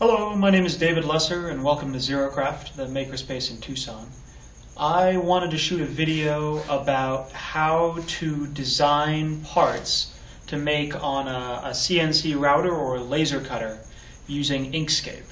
Hello, my name is David Lesser and welcome to ZeroCraft, the makerspace in Tucson. I wanted to shoot a video about how to design parts to make on a CNC router or a laser cutter using Inkscape.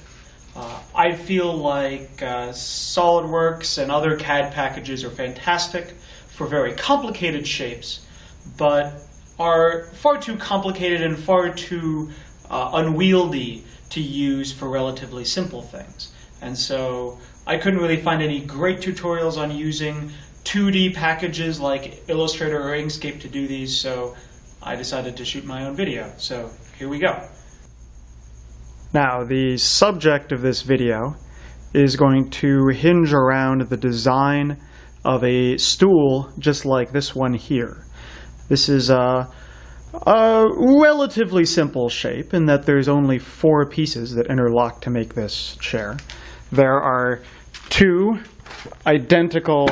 I feel like SolidWorks and other CAD packages are fantastic for very complicated shapes, but are far too complicated and far too unwieldy to use for relatively simple things. And so I couldn't really find any great tutorials on using 2D packages like Illustrator or Inkscape to do these, so I decided to shoot my own video. So here we go. Now, the subject of this video is going to hinge around the design of a stool just like this one here. This is a relatively simple shape in that there's only 4 pieces that interlock to make this chair. There are 2 identical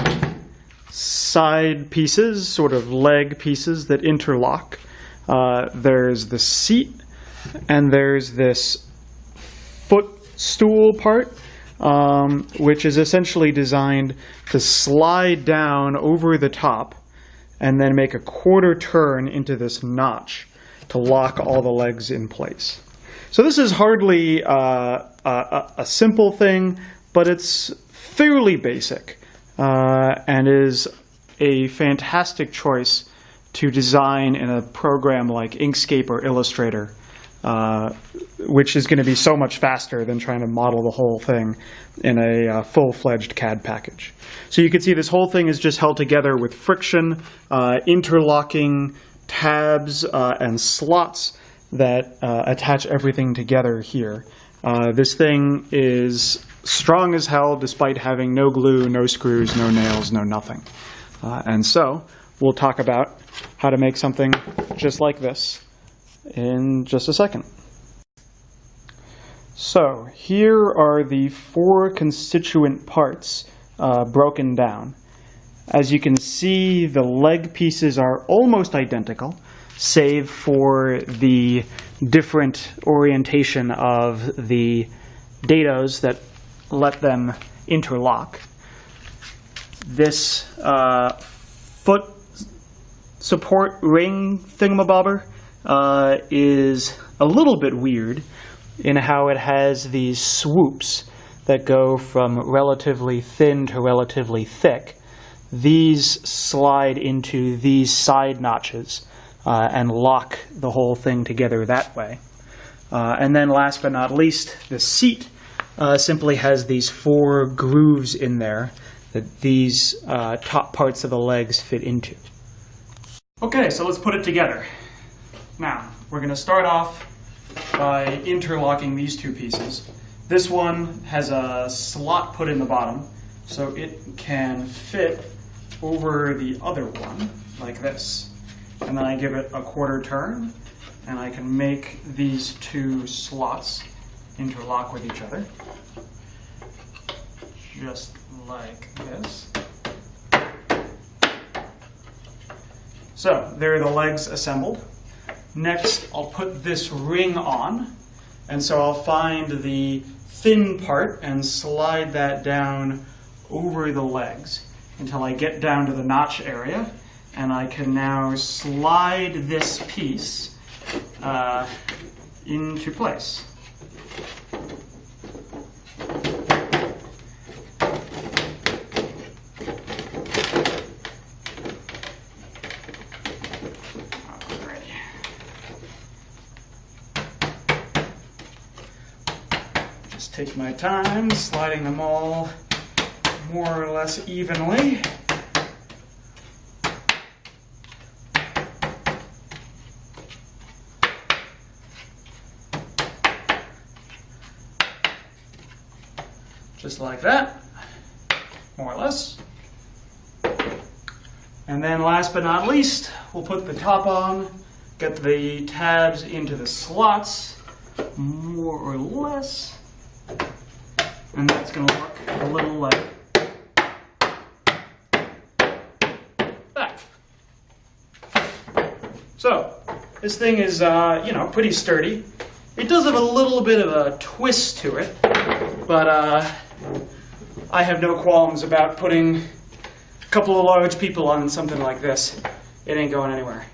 side pieces, sort of leg pieces, that interlock. There's the seat, and there's this footstool part, which is essentially designed to slide down over the top and then make a quarter turn into this notch to lock all the legs in place. So this is hardly a simple thing, but it's fairly basic and is a fantastic choice to design in a program like Inkscape or Illustrator, which is going to be so much faster than trying to model the whole thing in a full-fledged CAD package. So you can see this whole thing is just held together with friction, interlocking tabs and slots that attach everything together here. This thing is strong as hell despite having no glue, no screws, no nails, no nothing. And so we'll talk about how to make something just like this in just a second. So here are the 4 constituent parts broken down. As you can see, the leg pieces are almost identical, save for the different orientation of the dados that let them interlock. This foot support ring thingamabobber is a little bit weird in how it has these swoops that go from relatively thin to relatively thick. These slide into these side notches and lock the whole thing together that way. And then last but not least, the seat simply has these 4 grooves in there that these top parts of the legs fit into. Okay, so let's put it together. Now, we're going to start off by interlocking these 2 pieces. This one has a slot put in the bottom, so it can fit over the other one, like this. And then I give it a quarter turn, and I can make these 2 slots interlock with each other, just like this. So, there are the legs assembled. Next, I'll put this ring on, and so I'll find the thin part and slide that down over the legs until I get down to the notch area, and I can now slide this piece into place. Take my time, sliding them all more or less evenly. Just like that, more or less. And then last but not least, we'll put the top on, get the tabs into the slots, more or less. And that's going to look a little like that. So, this thing is, pretty sturdy. It does have a little bit of a twist to it, but I have no qualms about putting a couple of large people on something like this. It ain't going anywhere.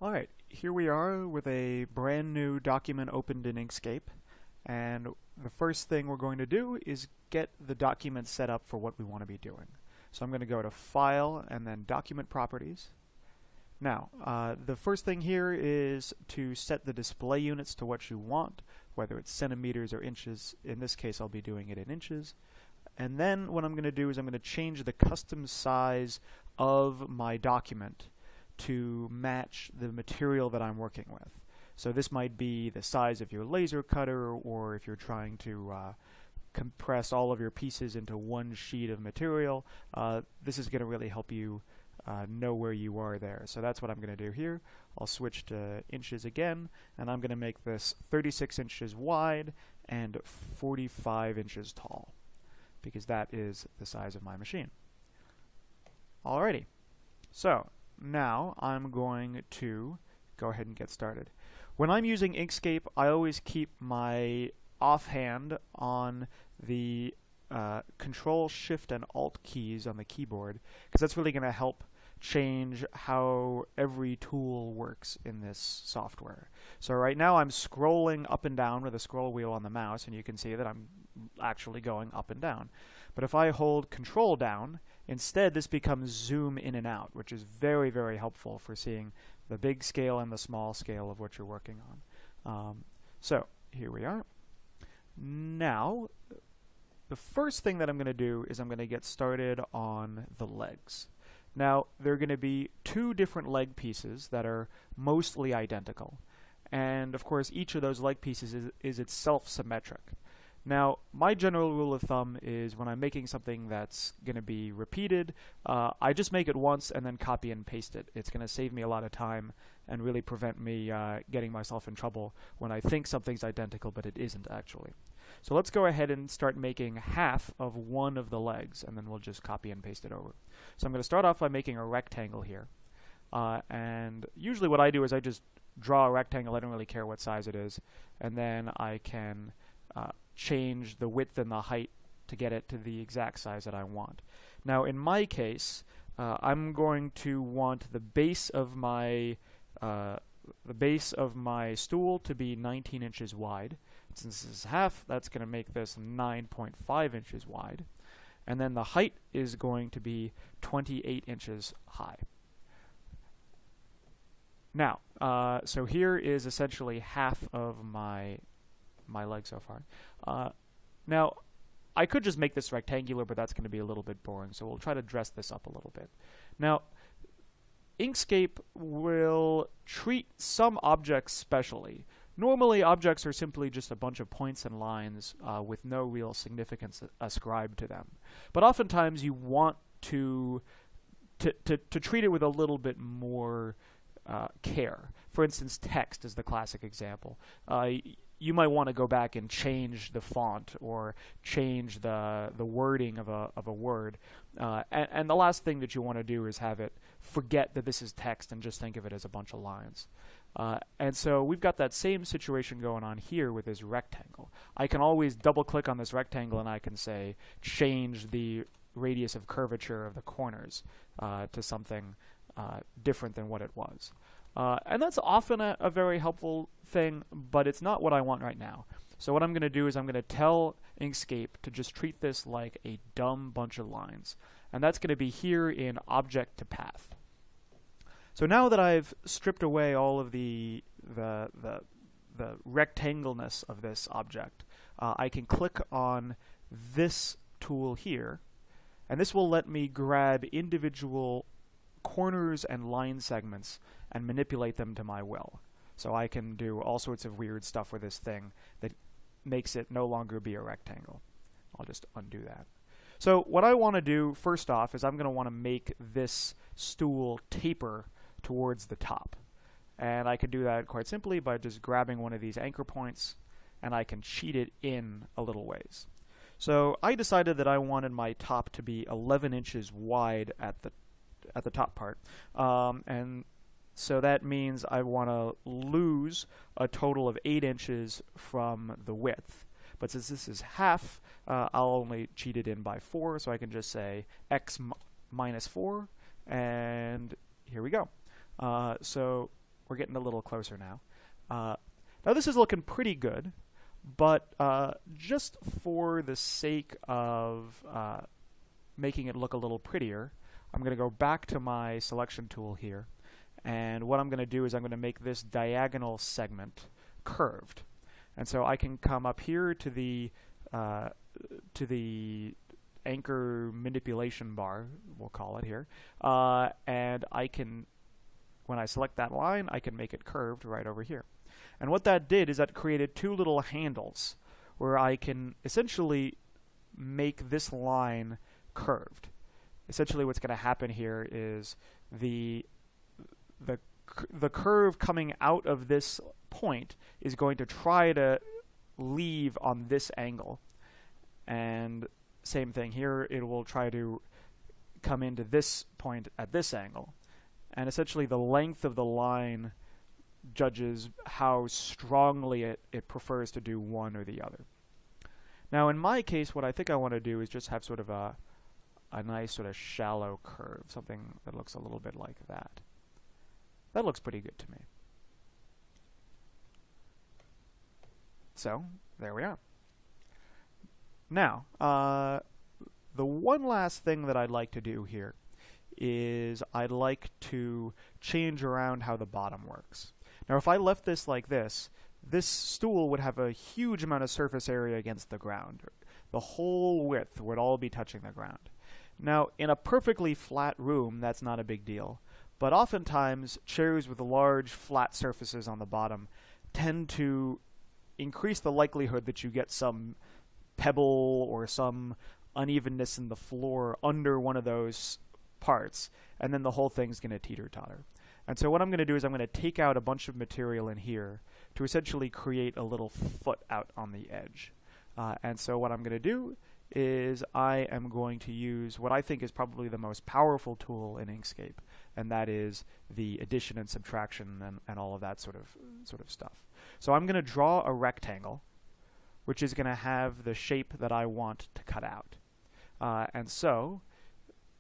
Alright, here we are with a brand new document opened in Inkscape, and the first thing we're going to do is get the document set up for what we want to be doing. So I'm going to go to File and then Document Properties. Now, the first thing here is to set the display units to what you want, whether it's centimeters or inches. In this case, I'll be doing it in inches. And then what I'm going to do is I'm going to change the custom size of my document to match the material that I'm working with. So this might be the size of your laser cutter, or if you're trying to compress all of your pieces into one sheet of material, this is going to really help you know where you are there. So that's what I'm going to do here. I'll switch to inches again, and I'm going to make this 36 inches wide and 45 inches tall, because that is the size of my machine. Alrighty, so now I'm going to go ahead and get started. When I'm using Inkscape, I always keep my offhand on the Control, Shift, and Alt keys on the keyboard, because that's really going to help change how every tool works in this software. So right now I'm scrolling up and down with a scroll wheel on the mouse, and you can see that I'm actually going up and down. But if I hold Control down, instead this becomes zoom in and out, which is very, very helpful for seeing the big scale and the small scale of what you're working on. So here we are. Now, the first thing that I'm going to do is I'm going to get started on the legs. Now, there are going to be two different leg pieces that are mostly identical. And, of course, each of those leg pieces is itself symmetric. Now, my general rule of thumb is when I'm making something that's going to be repeated, I just make it once and then copy and paste it. It's going to save me a lot of time and really prevent me getting myself in trouble when I think something's identical but it isn't actually. So let's go ahead and start making half of one of the legs, and then we'll just copy and paste it over. So I'm going to start off by making a rectangle here. And usually what I do is I just draw a rectangle. I don't really care what size it is. And then I can change the width and the height to get it to the exact size that I want. Now in my case, I'm going to want the base of my stool to be 19 inches wide. Since this is half, that's going to make this 9.5 inches wide. And then the height is going to be 28 inches high. Now, so here is essentially half of my leg so far. Now, I could just make this rectangular, but that's going to be a little bit boring, so we'll try to dress this up a little bit. Now, Inkscape will treat some objects specially. Normally, objects are simply just a bunch of points and lines with no real significance ascribed to them. But oftentimes, you want to treat it with a little bit more care. For instance, text is the classic example. You might want to go back and change the font or change the wording of a word. And the last thing that you want to do is have it forget that this is text and just think of it as a bunch of lines. And so we've got that same situation going on here with this rectangle. I can always double click on this rectangle and I can say change the radius of curvature of the corners to something different than what it was. And that's often a very helpful thing, but it's not what I want right now. So what I'm going to do is I'm going to tell Inkscape to just treat this like a dumb bunch of lines. And that's going to be here in Object to Path. So now that I've stripped away all of the rectangleness of this object, I can click on this tool here, and this will let me grab individual corners and line segments and manipulate them to my will. So I can do all sorts of weird stuff with this thing that makes it no longer be a rectangle. I'll just undo that. So what I want to do first off is I'm going to want to make this stool taper towards the top. And I can do that quite simply by just grabbing one of these anchor points, and I can cheat it in a little ways. So I decided that I wanted my top to be 11 inches wide at the top part. And So that means I want to lose a total of 8 inches from the width. But since this is half, I'll only cheat it in by 4, so I can just say x minus 4, and here we go. So we're getting a little closer now. Now this is looking pretty good, but just for the sake of making it look a little prettier, I'm going to go back to my selection tool here, and what I'm going to do is I'm going to make this diagonal segment curved. And so I can come up here to the anchor manipulation bar, we'll call it here, and I can, when I select that line, I can make it curved right over here. And what that did is that created 2 little handles where I can essentially make this line curved. Essentially what's going to happen here is the curve coming out of this point is going to try to leave on this angle, and same thing here, it will try to come into this point at this angle, and essentially the length of the line judges how strongly it prefers to do one or the other. Now in my case, what I think I want to do is just have sort of a nice sort of shallow curve, something that looks a little bit like that. That looks pretty good to me. So, there we are. Now, the one last thing that I'd like to do here is I'd like to change around how the bottom works. Now, if I left this like this stool would have a huge amount of surface area against the ground. The whole width would all be touching the ground. Now, in a perfectly flat room, that's not a big deal. But oftentimes, chairs with large, flat surfaces on the bottom tend to increase the likelihood that you get some pebble or some unevenness in the floor under one of those parts, and then the whole thing's going to teeter-totter. And so what I'm going to do is I'm going to take out a bunch of material in here to essentially create a little foot out on the edge. And so what I'm going to do is I am going to use what I think is probably the most powerful tool in Inkscape, and that is the addition and subtraction and all of that sort of stuff. So I'm going to draw a rectangle, which is going to have the shape that I want to cut out. And so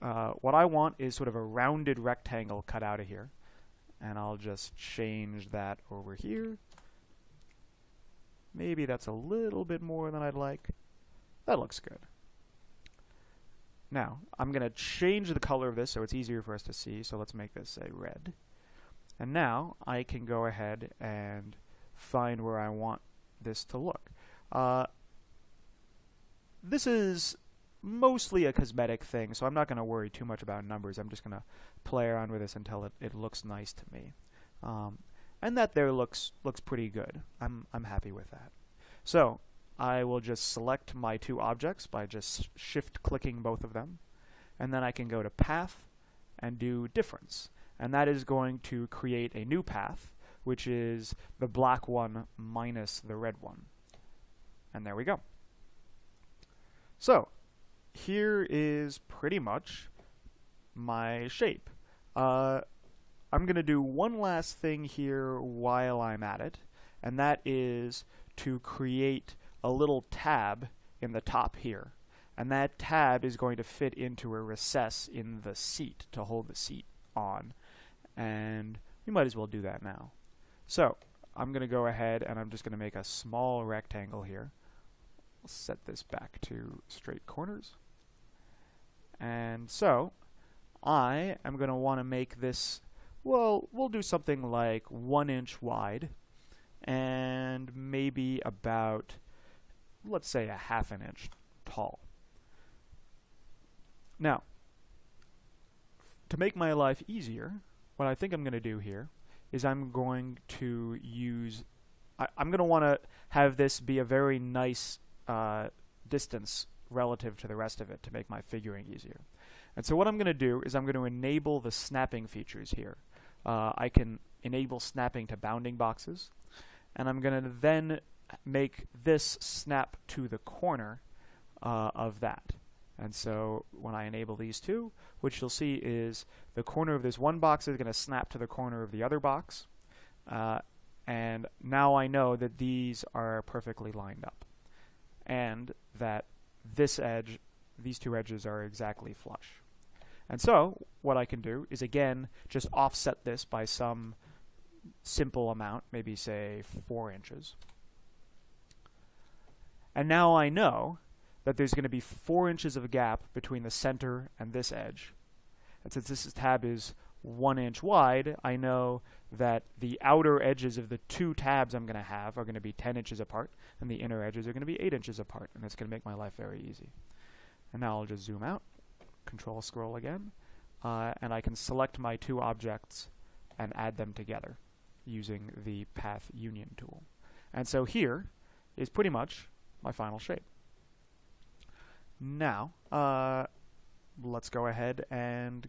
what I want is sort of a rounded rectangle cut out of here, and I'll just change that over here. Maybe that's a little bit more than I'd like. That looks good. Now, I'm going to change the color of this so it's easier for us to see, so let's make this say red. And now I can go ahead and find where I want this to look. This is mostly a cosmetic thing, so I'm not going to worry too much about numbers. I'm just going to play around with this until it looks nice to me. And that there looks pretty good. I'm happy with that. So I will just select my 2 objects by just shift-clicking both of them, and then I can go to Path and do Difference. And that is going to create a new path, which is the black one minus the red one. And there we go. So, here is pretty much my shape. I'm going to do one last thing here while I'm at it, and that is to create a little tab in the top here. And that tab is going to fit into a recess in the seat to hold the seat on. And we might as well do that now. So, I'm going to go ahead and I'm just going to make a small rectangle here. I'll set this back to straight corners. And so, I am going to want to make this, well, we'll do something like 1 inch wide and maybe about, let's say, a ½ an inch tall. Now, to make my life easier, what I think I'm going to do here is I'm going to use, I'm going to want to have this be a very nice distance relative to the rest of it to make my figuring easier. And so what I'm going to do is I'm going to enable the snapping features here. I can enable snapping to bounding boxes, and I'm going to then make this snap to the corner of that. And so when I enable these two, what you'll see is the corner of this one box is going to snap to the corner of the other box. And now I know that these are perfectly lined up, and that this edge, these two edges are exactly flush. And so what I can do is, again, just offset this by some simple amount, maybe say 4 inches. And now I know that there's going to be 4 inches of a gap between the center and this edge. And since this tab is 1 inch wide, I know that the outer edges of the two tabs I'm going to have are going to be 10 inches apart, and the inner edges are going to be 8 inches apart, and that's going to make my life very easy. And now I'll just zoom out, control scroll again, and I can select my two objects and add them together using the Path Union tool. And so here is pretty much my final shape. Now, let's go ahead and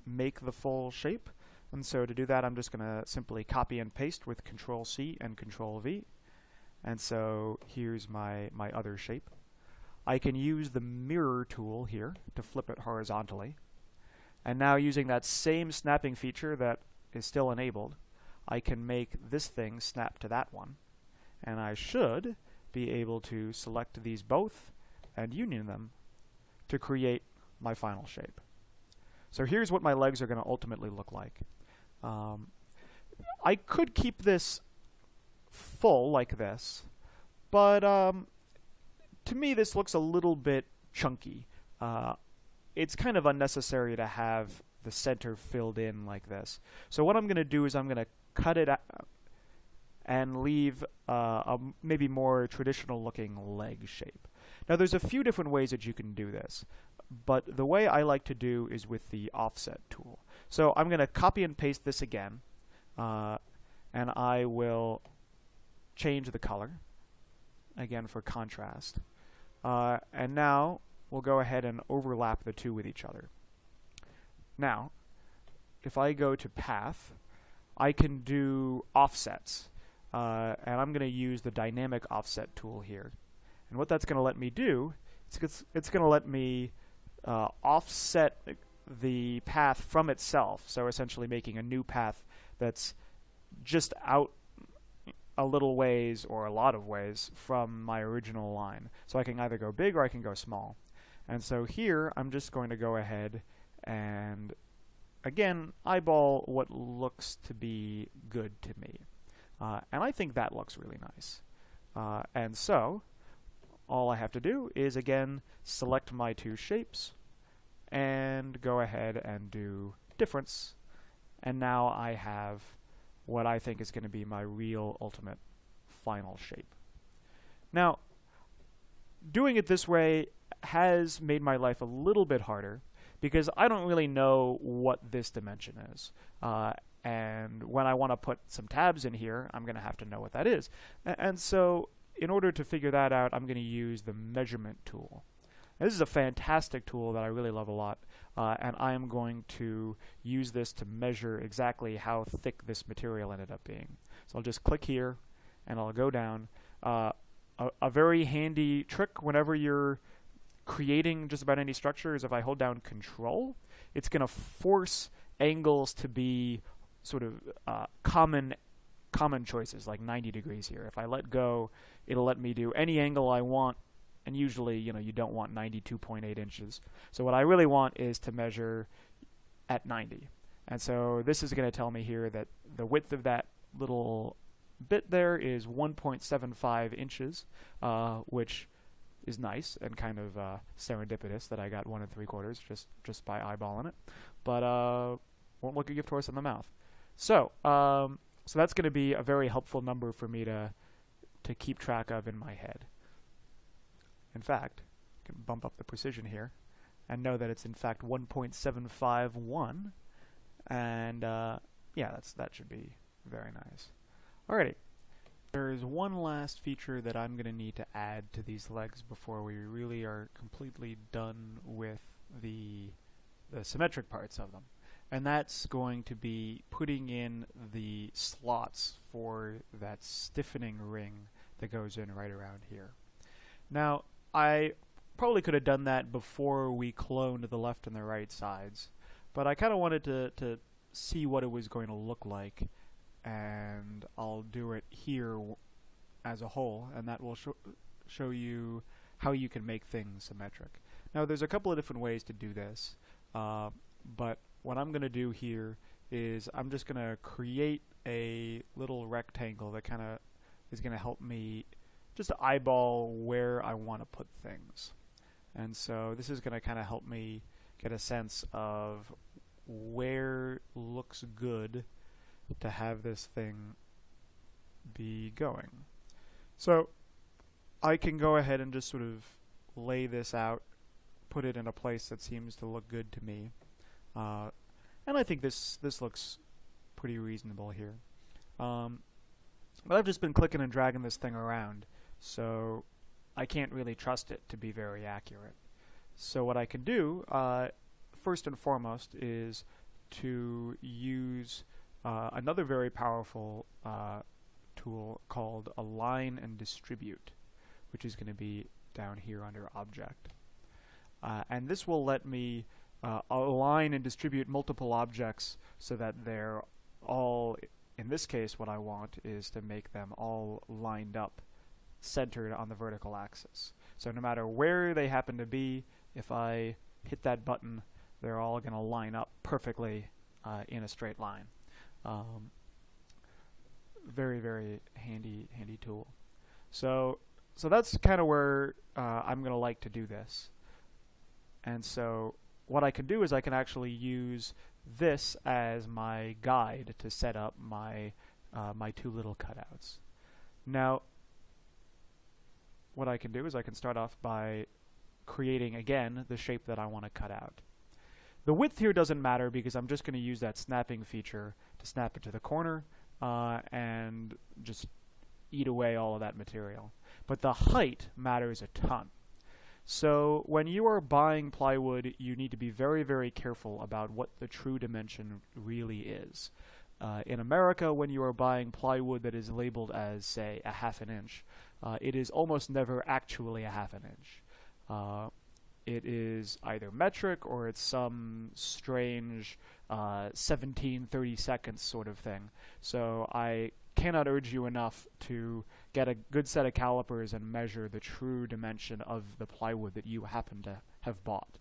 make the full shape. And so to do that, I'm just going to simply copy and paste with Control-C and Control-V. And so here's my other shape. I can use the mirror tool here to flip it horizontally. And now using that same snapping feature that is still enabled, I can make this thing snap to that one. And I should be able to select these both and union them to create my final shape. So here's what my legs are going to ultimately look like. I could keep this full like this, but to me this looks a little bit chunky. It's kind of unnecessary to have the center filled in like this. So what I'm going to do is I'm going to cut it out and leave a maybe more traditional looking leg shape. Now there's a few different ways that you can do this, but the way I like to do is with the offset tool. So I'm going to copy and paste this again, and I will change the color again for contrast. And now we'll go ahead and overlap the two with each other. Now, if I go to Path, I can do offsets. And I'm going to use the dynamic offset tool here. And what that's going to let me do, it's going to let me offset the path from itself, so essentially making a new path that's just out a little ways or a lot of ways from my original line. So I can either go big or I can go small. And so here I'm just going to go ahead and again eyeball what looks to be good to me. And I think that looks really nice. And so all I have to do is again select my two shapes and go ahead and do difference. And now I have what I think is going to be my real ultimate final shape. Now, doing it this way has made my life a little bit harder because I don't really know what this dimension is. And when I want to put some tabs in here, I'm going to have to know what that is. And so in order to figure that out, I'm going to use the measurement tool. Now, this is a fantastic tool that I really love a lot, and I am going to use this to measure exactly how thick this material ended up being. So I'll just click here, and I'll go down. A very handy trick whenever you're creating just about any structure is if I hold down Control, it's going to force angles to be sort of common choices, like 90 degrees here. If I let go, it'll let me do any angle I want, and usually, you don't want 92.8 inches. So what I really want is to measure at 90. And so this is going to tell me here that the width of that little bit there is 1.75 inches, which is nice and kind of serendipitous that I got 1 3/4 just by eyeballing it. But won't look a gift horse in the mouth. So that's going to be a very helpful number for me to keep track of in my head. In fact, I can bump up the precision here and know that it's in fact 1.751, and yeah, that should be very nice. Alrighty, there is one last feature that I'm going to need to add to these legs before we really are completely done with the symmetric parts of them. And that's going to be putting in the slots for that stiffening ring that goes in right around here. Now, I probably could have done that before we cloned the left and the right sides, but I kind of wanted to see what it was going to look like, and I'll do it here as a whole, and that will show you how you can make things symmetric. Now there's a couple of different ways to do this, but what I'm going to do here is I'm just going to create a little rectangle that kind of is going to help me just eyeball where I want to put things. And so this is going to kind of help me get a sense of where looks good to have this thing be going. So I can go ahead and just sort of lay this out, put it in a place that seems to look good to me. And I think this looks pretty reasonable here. But I've just been clicking and dragging this thing around, so I can't really trust it to be very accurate. So what I can do, first and foremost, is to use another very powerful tool called Align and Distribute, which is going to be down here under Object. And this will let me align and distribute multiple objects so that they're all, in this case what I want is to make them all lined up, centered on the vertical axis. So no matter where they happen to be, if I hit that button, they're all going to line up perfectly in a straight line. Very, very handy tool. So that's kind of where I'm going to like to do this. And so what I can do is I can actually use this as my guide to set up my my two little cutouts. Now, what I can do is I can start off by creating again the shape that I want to cut out. The width here doesn't matter because I'm just going to use that snapping feature to snap it to the corner and just eat away all of that material. But the height matters a ton. So when you are buying plywood, you need to be very, very careful about what the true dimension really is. In America, when you are buying plywood that is labeled as, say, a half an inch, it is almost never actually a half an inch. It is either metric or it's some strange 17/32 sort of thing. So I cannot urge you enough to get a good set of calipers and measure the true dimension of the plywood that you happen to have bought.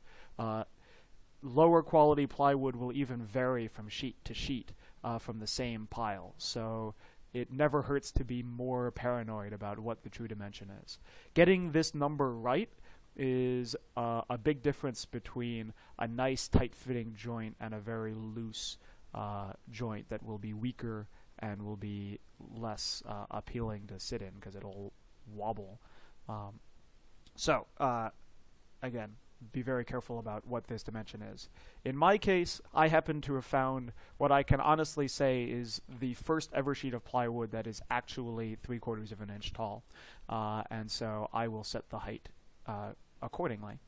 Lower quality plywood will even vary from sheet to sheet from the same pile, so it never hurts to be more paranoid about what the true dimension is. Getting this number right is a big difference between a nice tight-fitting joint and a very loose joint that will be weaker and will be less appealing to sit in because it'll wobble. So again, be very careful about what this dimension is. In my case, I happen to have found what I can honestly say is the first ever sheet of plywood that is actually 3/4 of an inch tall, and so I will set the height accordingly.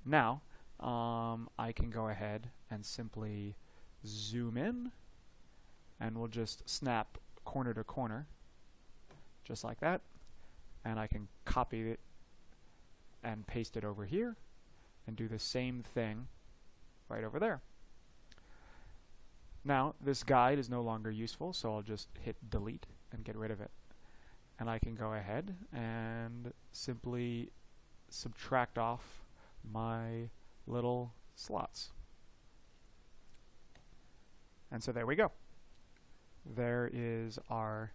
Now, I can go ahead and simply zoom in, and we'll just snap corner to corner, just like that, and I can copy it and paste it over here, and do the same thing right over there. Now, this guide is no longer useful, so I'll just hit delete and get rid of it. And I can go ahead and simply subtract off my little slots. And so there we go. There is our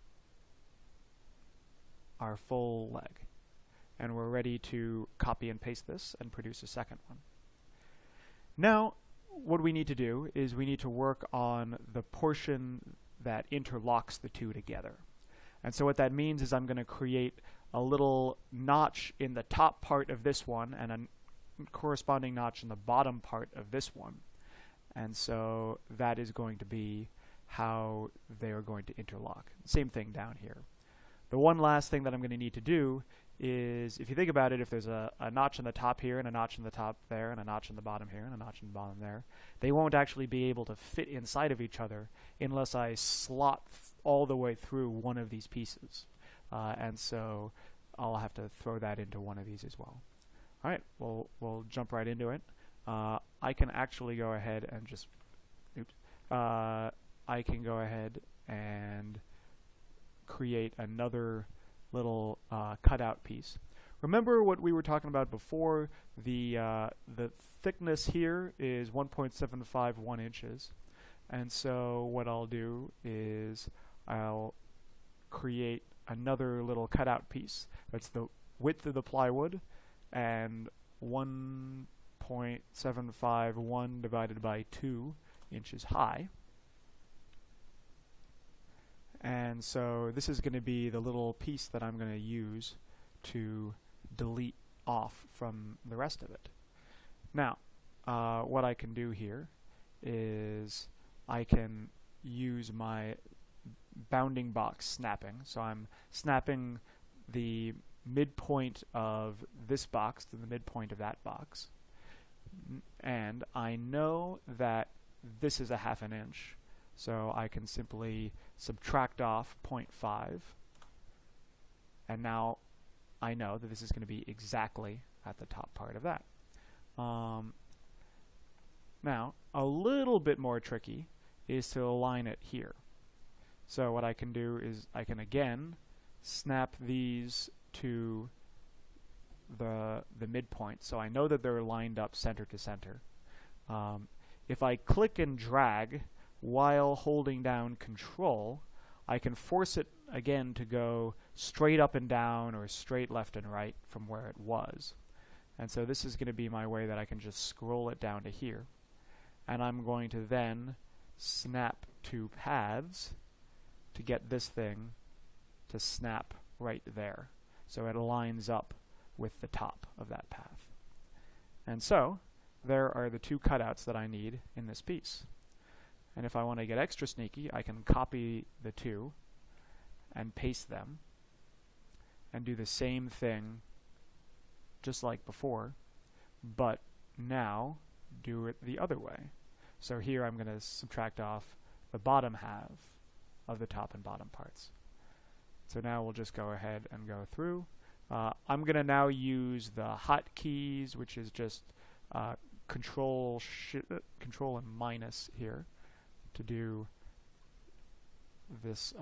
full leg. And we're ready to copy and paste this and produce a second one. Now, what we need to do is we need to work on the portion that interlocks the two together. And so what that means is I'm going to create a little notch in the top part of this one and a corresponding notch in the bottom part of this one. And so that is going to be how they are going to interlock. Same thing down here. The one last thing that I'm going to need to do is, if you think about it, if there's a notch in the top here and a notch in the top there and a notch in the bottom here and a notch in the bottom there, they won't actually be able to fit inside of each other unless I slot all the way through one of these pieces. And so I'll have to throw that into one of these as well. All right, we'll jump right into it. I can actually go ahead and just, oops, I can go ahead and create another little cutout piece. Remember what we were talking about before? The thickness here is 1.751 inches, and so what I'll do is I'll create another little cutout piece. That's the width of the plywood, and 1.751 divided by 2 inches high. And so this is going to be the little piece that I'm going to use to delete off from the rest of it. Now, what I can do here is I can use my bounding box snapping. So I'm snapping the midpoint of this box to the midpoint of that box. And I know that this is a 1/2 inch. So I can simply subtract off 0.5. And now I know that this is going to be exactly at the top part of that. Now, a little bit more tricky is to align it here. So what I can do is I can again snap these to the midpoint, so I know that they're lined up center to center. If I click and drag while holding down Control, I can force it again to go straight up and down or straight left and right from where it was. And so this is going to be my way that I can just scroll it down to here. And I'm going to then snap to paths to get this thing to snap right there. So it aligns up with the top of that path. And so there are the 2 cutouts that I need in this piece. And if I want to get extra sneaky, I can copy the 2 and paste them and do the same thing just like before, but now do it the other way. So here I'm going to subtract off the bottom half of the top and bottom parts. So now we'll just go ahead and go through. I'm going to now use the hotkeys, which is just control and minus here to do this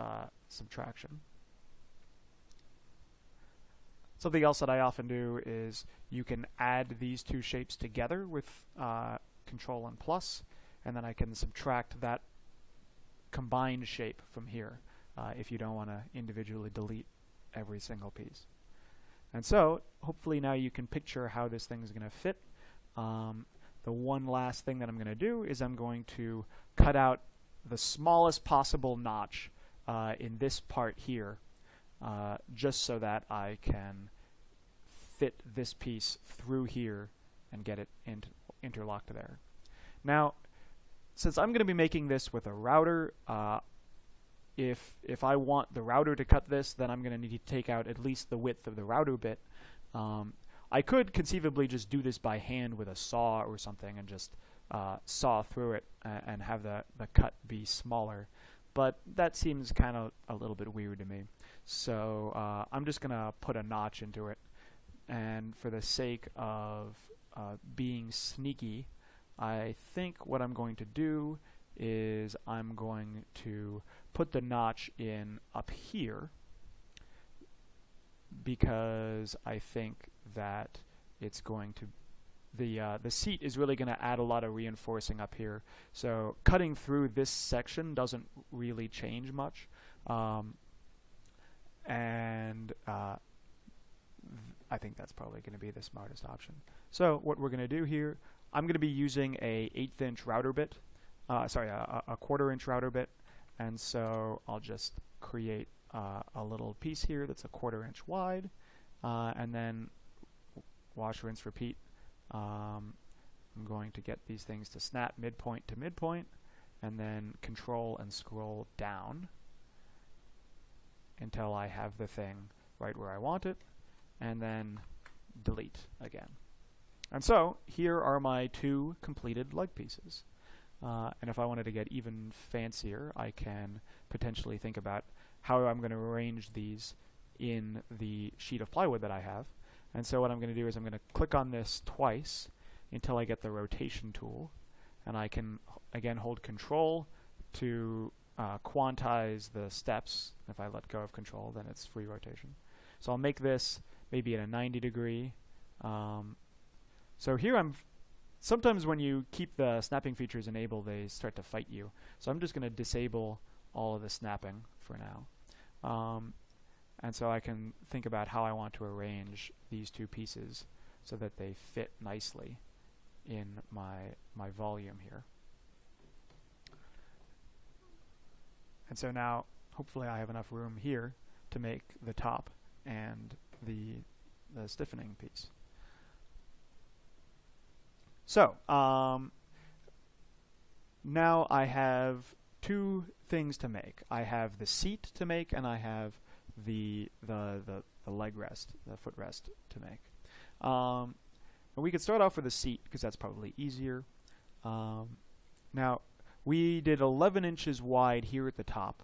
subtraction. Something else that I often do is you can add these 2 shapes together with Control and plus, and then I can subtract that combined shape from here if you don't want to individually delete every single piece. And so hopefully now you can picture how this thing is going to fit. The one last thing that I'm going to do is I'm going to cut out the smallest possible notch in this part here, just so that I can fit this piece through here and get it interlocked there. Now, since I'm going to be making this with a router, if I want the router to cut this, then I'm going to need to take out at least the width of the router bit. I could conceivably just do this by hand with a saw or something and just saw through it and have the cut be smaller, but that seems kind of a little bit weird to me. So I'm just going to put a notch into it, and for the sake of being sneaky, I think what I'm going to do is I'm going to put the notch in up here, because I think that it's going to the seat is really going to add a lot of reinforcing up here. So cutting through this section doesn't really change much, and I think that's probably going to be the smartest option. So what we're going to do here, I'm going to be using a 1/8 inch router bit, a 1/4 inch router bit, and so I'll just create a little piece here that's a 1/4 inch wide, and then wash, rinse, repeat. I'm going to get these things to snap midpoint to midpoint, and then control and scroll down until I have the thing right where I want it, and then delete again. And so here are my 2 completed leg pieces. And if I wanted to get even fancier, I can potentially think about how I'm going to arrange these in the sheet of plywood that I have. And so what I'm going to do is I'm going to click on this twice until I get the rotation tool. And I can, again, hold Control to quantize the steps. If I let go of Control, then it's free rotation. So I'll make this maybe at a 90 degree. So here sometimes when you keep the snapping features enabled, they start to fight you. So I'm just going to disable all of the snapping for now. And so I can think about how I want to arrange these two pieces so that they fit nicely in my volume here. And so now, hopefully I have enough room here to make the top and the stiffening piece. So, now I have two things to make. I have the seat to make, and I have the leg rest, the footrest to make. And we could start off with the seat because that's probably easier. Now, we did 11 inches wide here at the top,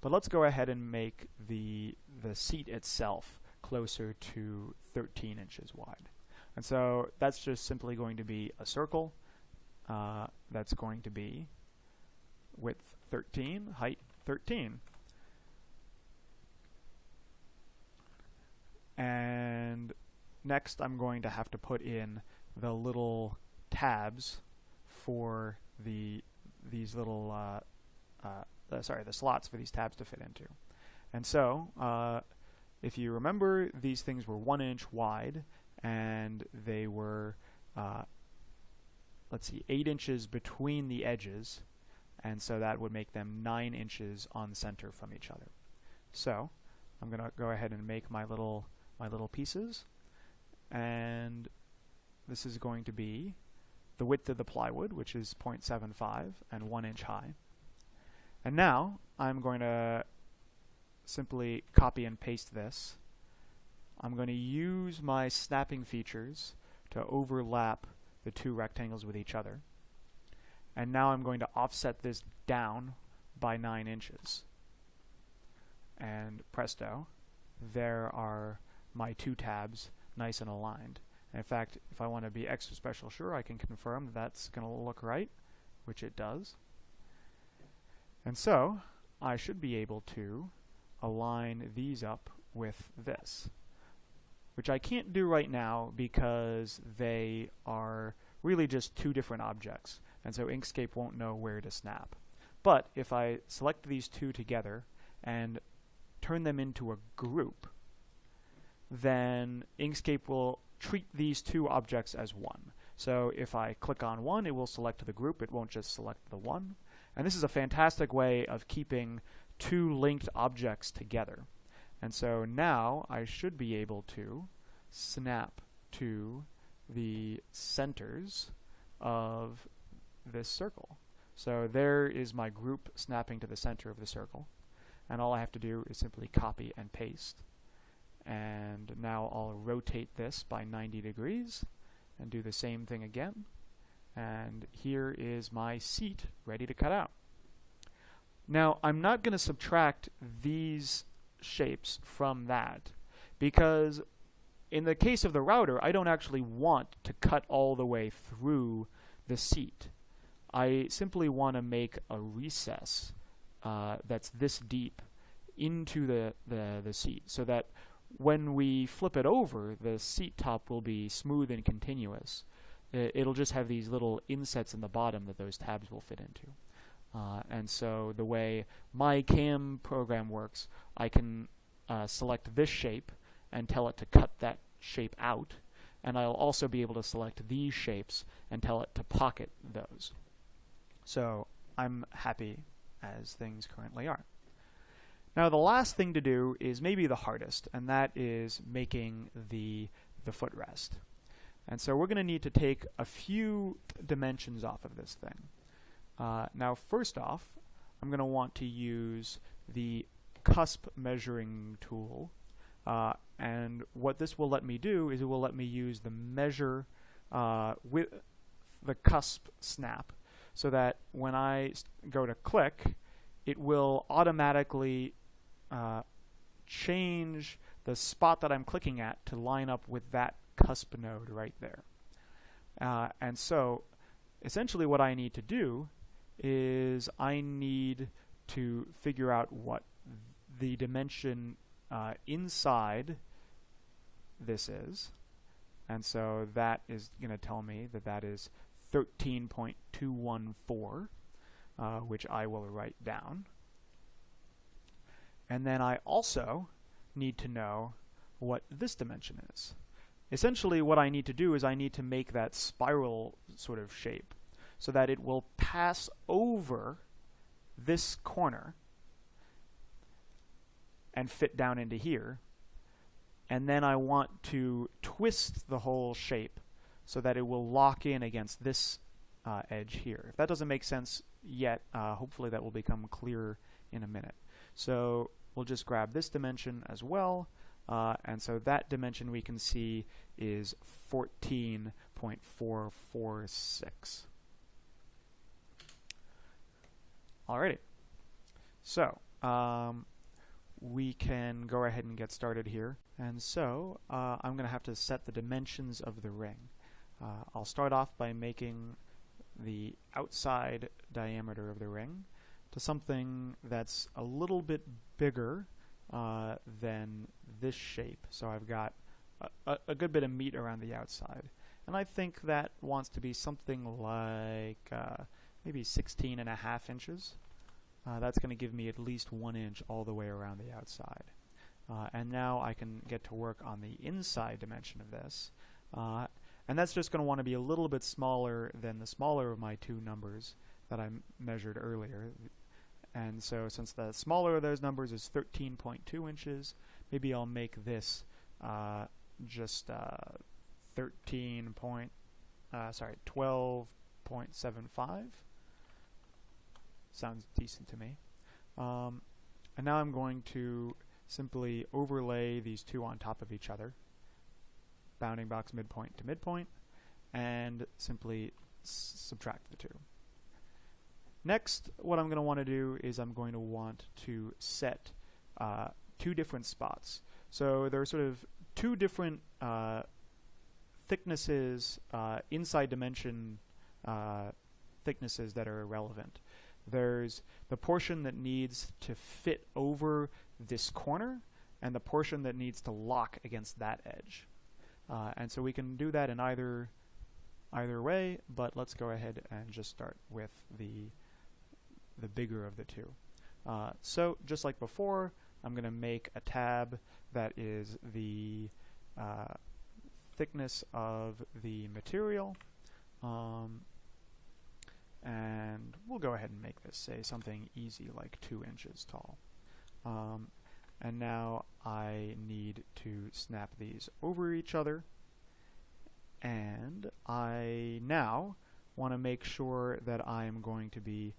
but let's go ahead and make the seat itself closer to 13 inches wide. And so that's just simply going to be a circle that's going to be width 13, height 13. And next I'm going to have to put in the little tabs for these little the slots for these tabs to fit into. And so if you remember, these things were 1 inch wide, and they were 8 inches between the edges, and so that would make them 9 inches on center from each other. So I'm going to go ahead and make my little pieces, and this is going to be the width of the plywood, which is 0.75 and 1 inch high. And now I'm going to simply copy and paste this. I'm going to use my snapping features to overlap the two rectangles with each other. And now I'm going to offset this down by 9 inches. And presto, there are my two tabs nice and aligned. And in fact, if I want to be extra special sure, I can confirm that's going to look right, which it does. And so I should be able to align these up with this, which I can't do right now because they are really just two different objects, and so Inkscape won't know where to snap. But if I select these two together and turn them into a group, then Inkscape will treat these two objects as one. So if I click on one, it will select the group, it won't just select the one. And this is a fantastic way of keeping two linked objects together. And so now I should be able to snap to the centers of this circle. So there is my group snapping to the center of the circle. And all I have to do is simply copy and paste. And now I'll rotate this by 90 degrees and do the same thing again. And here is my seat ready to cut out. Now, I'm not going to subtract these shapes from that because in the case of the router, I don't actually want to cut all the way through the seat. I simply want to make a recess that's this deep into the seat so that when we flip it over, the seat top will be smooth and continuous. It'll just have these little insets in the bottom that those tabs will fit into. And so the way my CAM program works, I can select this shape and tell it to cut that shape out, and I'll also be able to select these shapes and tell it to pocket those. So I'm happy as things currently are. Now the last thing to do is maybe the hardest, and that is making the footrest. And so we're going to need to take a few dimensions off of this thing. Now first off, I'm going to want to use the cusp measuring tool, and what this will let me do is it will let me use the measure with the cusp snap, so that when I go to click, it will automatically change the spot that I'm clicking at to line up with that cusp node right there. And so essentially what I need to do is I need to figure out what the dimension inside this is. And so that is going to tell me that that is 13.214, which I will write down. And then I also need to know what this dimension is. Essentially what I need to do is I need to make that spiral sort of shape so that it will pass over this corner and fit down into here. And then I want to twist the whole shape so that it will lock in against this edge here. If that doesn't make sense yet, hopefully that will become clearer in a minute. So we'll just grab this dimension as well, and so that dimension we can see is 14.446. Alrighty, so we can go ahead and get started here. And so I'm going to have to set the dimensions of the ring. I'll start off by making the outside diameter of the ring to something that's a little bit bigger than this shape. So I've got a good bit of meat around the outside. And I think that wants to be something like maybe 16.5 inches. That's going to give me at least 1 inch all the way around the outside. And now I can get to work on the inside dimension of this. And that's just going to want to be a little bit smaller than the smaller of my two numbers that I measured earlier. And so since the smaller of those numbers is 13.2 inches, maybe I'll make this just 12.75. Sounds decent to me. And now I'm going to simply overlay these two on top of each other, bounding box midpoint to midpoint, and simply subtract the two. Next, what I'm going to want to do is I'm going to want to set two different spots. So there are sort of two different thicknesses, inside dimension thicknesses that are relevant. There's the portion that needs to fit over this corner and the portion that needs to lock against that edge. And so we can do that in either way, but let's go ahead and just start with the bigger of the two. So just like before, I'm going to make a tab that is the thickness of the material. And we'll go ahead and make this, say, something easy like 2 inches tall. And now I need to snap these over each other. And I now want to make sure that I'm going to be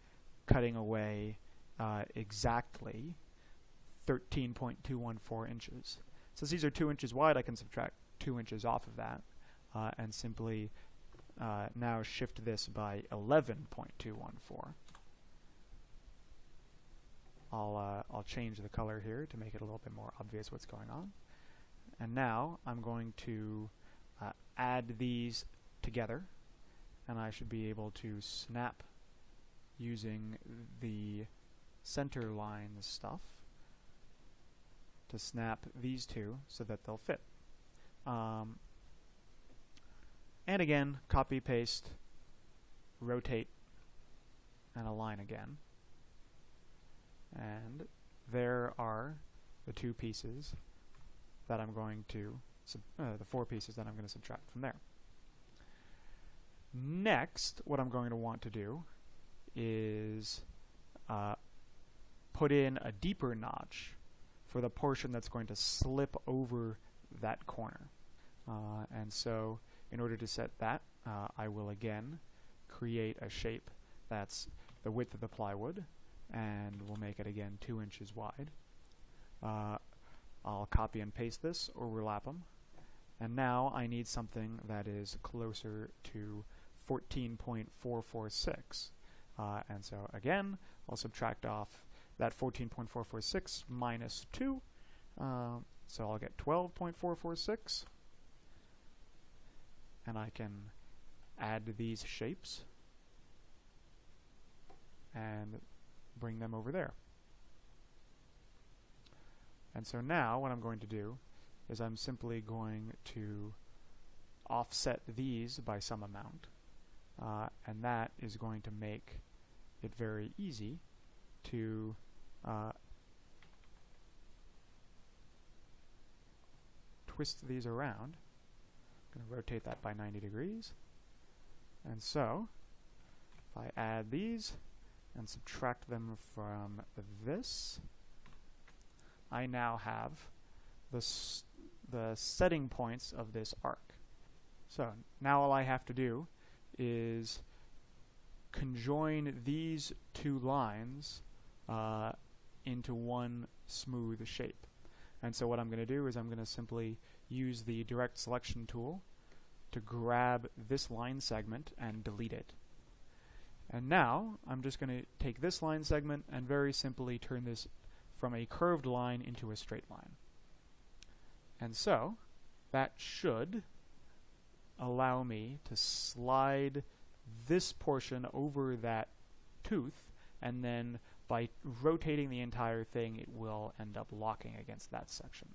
cutting away exactly 13.214 inches. Since these are 2 inches wide, I can subtract 2 inches off of that and simply now shift this by 11.214. I'll change the color here to make it a little bit more obvious what's going on. And now I'm going to add these together, and I should be able to snap using the center line stuff to snap these two so that they'll fit. And again, copy, paste, rotate, and align again. And there are the two pieces that I'm going to, the four pieces that I'm going to subtract from there. Next, what I'm going to want to do is put in a deeper notch for the portion that's going to slip over that corner. And so in order to set that, I will again create a shape that's the width of the plywood, and we'll make it again 2 inches wide. I'll copy and paste this, overlap them, and now I need something that is closer to 14.446. And so again, I'll subtract off that 14.446 minus 2, So I'll get 12.446, and I can add these shapes and bring them over there. And so now what I'm going to do is I'm simply going to offset these by some amount, and that is going to make it very easy to twist these around. I'm going to rotate that by 90 degrees. And so, if I add these and subtract them from this, I now have the setting points of this arc. So now all I have to do is conjoin these two lines into one smooth shape. And so what I'm going to do is I'm going to simply use the direct selection tool to grab this line segment and delete it. And now I'm just going to take this line segment and very simply turn this from a curved line into a straight line. And so that should allow me to slide this portion over that tooth, and then by rotating the entire thing it will end up locking against that section.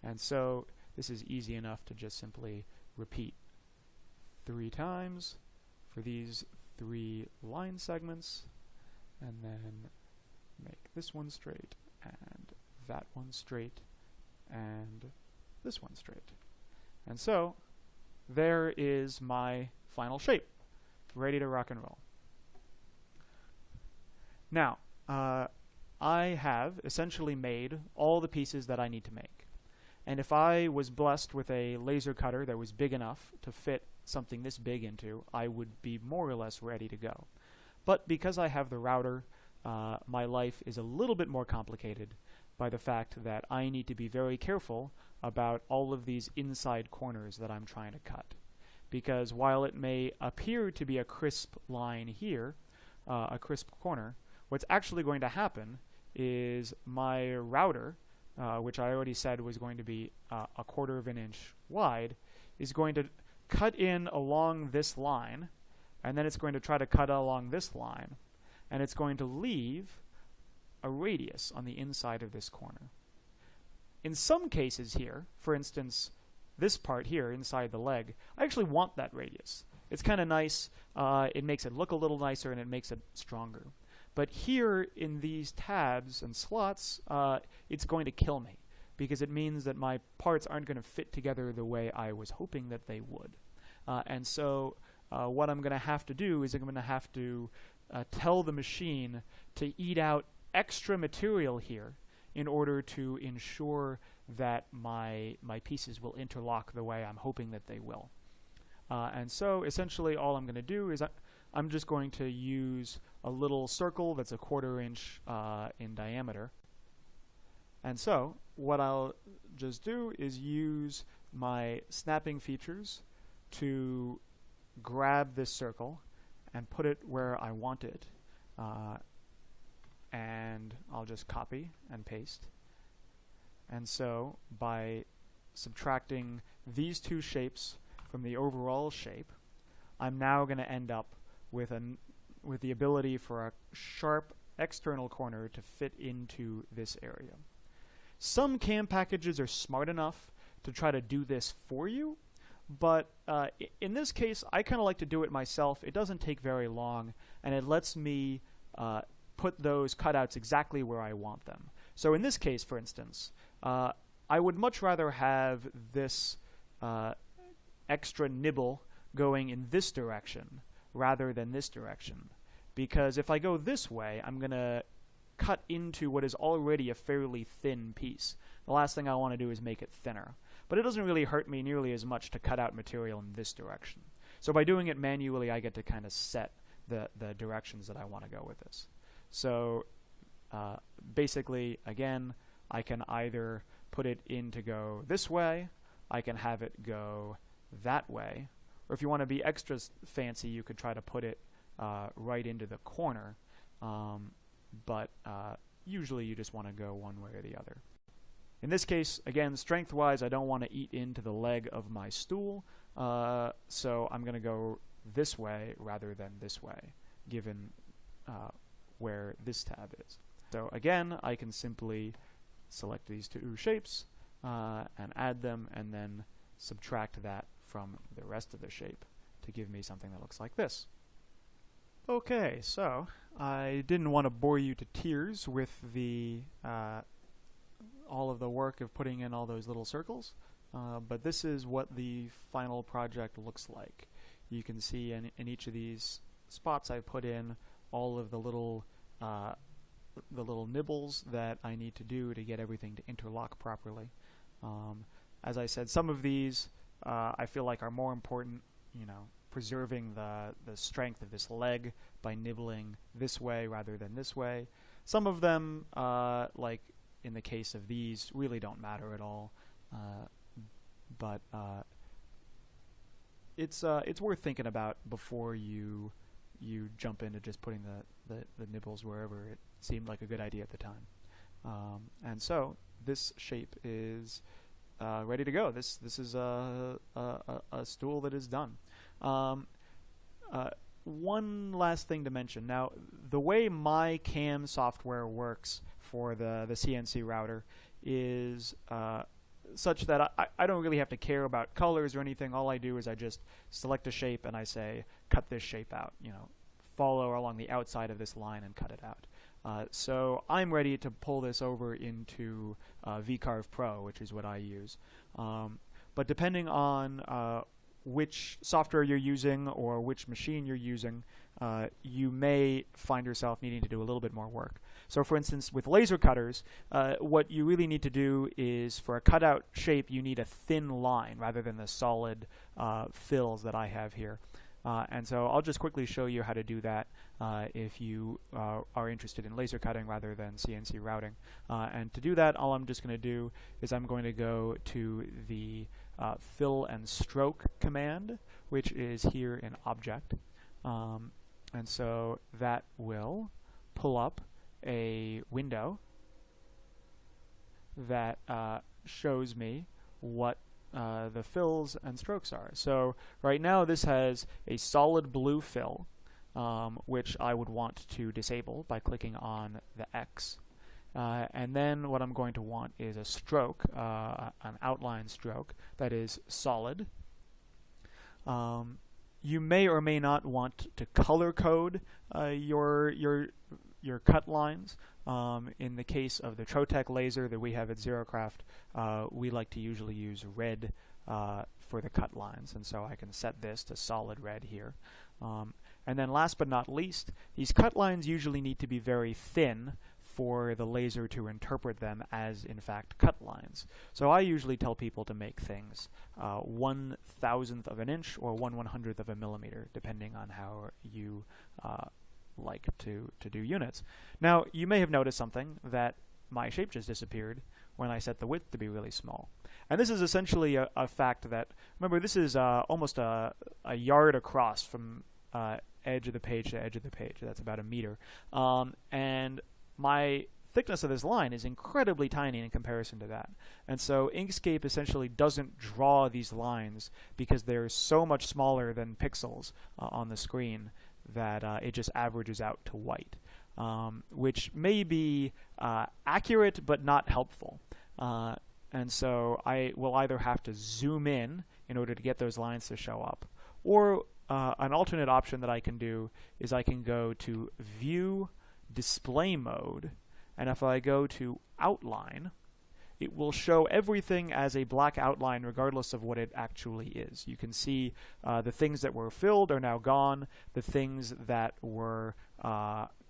And so this is easy enough to just simply repeat 3 times for these 3 line segments, and then make this one straight, and that one straight, and this one straight. And so there is my final shape, ready to rock and roll. Now, I have essentially made all the pieces that I need to make. And if I was blessed with a laser cutter that was big enough to fit something this big into, I would be more or less ready to go. But because I have the router, my life is a little bit more complicated by the fact that I need to be very careful about all of these inside corners that I'm trying to cut. Because while it may appear to be a crisp line here, a crisp corner, what's actually going to happen is my router, which I already said was going to be 1/4 of an inch wide, is going to cut in along this line, and then it's going to try to cut along this line, and it's going to leave a radius on the inside of this corner. In some cases here, for instance, this part here inside the leg, I actually want that radius. It's kind of nice. It makes it look a little nicer, and it makes it stronger. But here in these tabs and slots, it's going to kill me, because it means that my parts aren't going to fit together the way I was hoping that they would. And so what I'm going to have to do is I'm going to have to tell the machine to eat out extra material here in order to ensure that my pieces will interlock the way I'm hoping that they will. And so essentially all I'm going to do is I'm just going to use a little circle that's 1/4 inch in diameter. And so what I'll just do is use my snapping features to grab this circle and put it where I want it. And I'll just copy and paste. And so by subtracting these 2 shapes from the overall shape, I'm now going to end up with the ability for a sharp external corner to fit into this area. Some CAM packages are smart enough to try to do this for you, but in this case, I kind of like to do it myself. It doesn't take very long, and it lets me put those cutouts exactly where I want them. So in this case, for instance, I would much rather have this extra nibble going in this direction rather than this direction, because if I go this way, I'm going to cut into what is already a fairly thin piece. The last thing I want to do is make it thinner. But it doesn't really hurt me nearly as much to cut out material in this direction. So by doing it manually, I get to kind of set the directions that I want to go with this. So basically, again, I can either put it in to go this way, I can have it go that way, or if you want to be extra fancy, you could try to put it right into the corner, but usually you just want to go one way or the other. In this case, again, strength-wise, I don't want to eat into the leg of my stool, so I'm going to go this way rather than this way, given where this tab is. So again, I can simply select these two shapes and add them, and then subtract that from the rest of the shape to give me something that looks like this. Okay, so I didn't want to bore you to tears with the all of the work of putting in all those little circles, but this is what the final project looks like. You can see in each of these spots I put in all of the little nibbles that I need to do to get everything to interlock properly. As I said, some of these I feel like are more important, preserving the strength of this leg by nibbling this way rather than this way. Some of them, like in the case of these, really don't matter at all, but it's worth thinking about before you jump into just putting the nibbles wherever it seemed like a good idea at the time. And so this shape is ready to go. This is a stool that is done. One last thing to mention. Now, the way my CAM software works for the CNC router is such that I don't really have to care about colors or anything. All I do is I just select a shape and I say, cut this shape out. Follow along the outside of this line and cut it out. So I'm ready to pull this over into VCarve Pro, which is what I use. But depending on which software you're using or which machine you're using, you may find yourself needing to do a little bit more work. So for instance, with laser cutters, what you really need to do is, for a cutout shape, you need a thin line rather than the solid fills that I have here. And so I'll just quickly show you how to do that if you are interested in laser cutting rather than CNC routing. And to do that, all I'm just going to do is I'm going to go to the fill and stroke command, which is here in Object. And so that will pull up a window that shows me what the fills and strokes are. So right now this has a solid blue fill, which I would want to disable by clicking on the X. And then what I'm going to want is a stroke, an outline stroke that is solid. You may or may not want to color code your cut lines. In the case of the Trotec laser that we have at ZeroCraft, we like to usually use red for the cut lines, and so I can set this to solid red here. And then last but not least, these cut lines usually need to be very thin for the laser to interpret them as, in fact, cut lines. So I usually tell people to make things 1/1000th of an inch or 1/100th of a millimeter, depending on how you like to do units. Now, you may have noticed something, that my shape just disappeared when I set the width to be really small. And this is essentially a fact that, remember, this is almost a yard across from edge of the page to edge of the page. That's about a meter. And my thickness of this line is incredibly tiny in comparison to that. And so Inkscape essentially doesn't draw these lines because they're so much smaller than pixels on the screen that it just averages out to white, which may be accurate but not helpful. And so I will either have to zoom in order to get those lines to show up, or an alternate option that I can do is I can go to View, Display Mode, and if I go to Outline, it will show everything as a black outline regardless of what it actually is. You can see the things that were filled are now gone. The things that were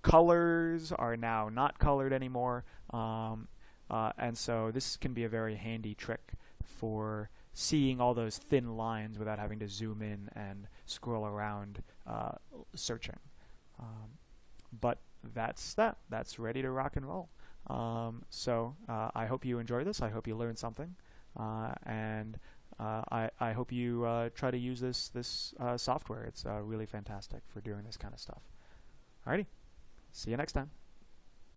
colors are now not colored anymore. And so this can be a very handy trick for seeing all those thin lines without having to zoom in and scroll around searching. But that's that. That's ready to rock and roll. So I hope you enjoy this. I hope you learned something, and I hope you try to use this software. It's really fantastic for doing this kind of stuff. Alrighty, see you next time.